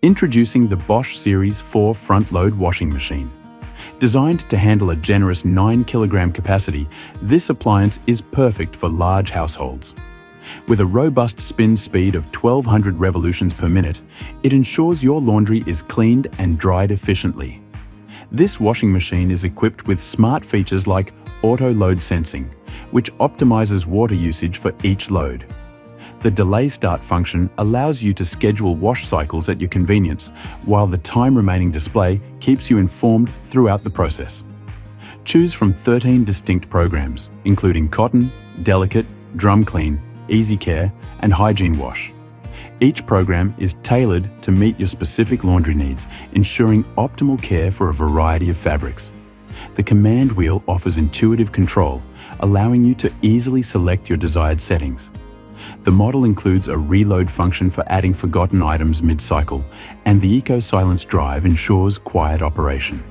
Introducing the Bosch Series 4 front-load washing machine. Designed to handle a generous 9-kilogram capacity, this appliance is perfect for large households. With a robust spin speed of 1,200 revolutions per minute, it ensures your laundry is cleaned and dried efficiently. This washing machine is equipped with smart features like auto load sensing, which optimizes water usage for each load. The delay start function allows you to schedule wash cycles at your convenience, while the time remaining display keeps you informed throughout the process. Choose from 13 distinct programs, including cotton, delicate, drum clean, easy care, and hygiene wash. Each program is tailored to meet your specific laundry needs, ensuring optimal care for a variety of fabrics. The command wheel offers intuitive control, allowing you to easily select your desired settings. The model includes a reload function for adding forgotten items mid-cycle, and the Eco Silence drive ensures quiet operation.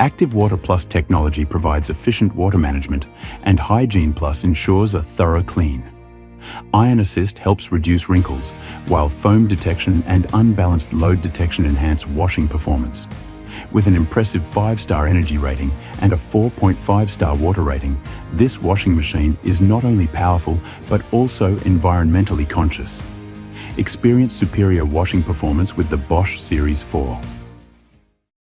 Active Water Plus technology provides efficient water management, and Hygiene Plus ensures a thorough clean. Iron Assist helps reduce wrinkles, while foam detection and unbalanced load detection enhance washing performance. With an impressive 5-star energy rating and a 4.5-star water rating, this washing machine is not only powerful but also environmentally conscious. Experience superior washing performance with the Bosch Series 4.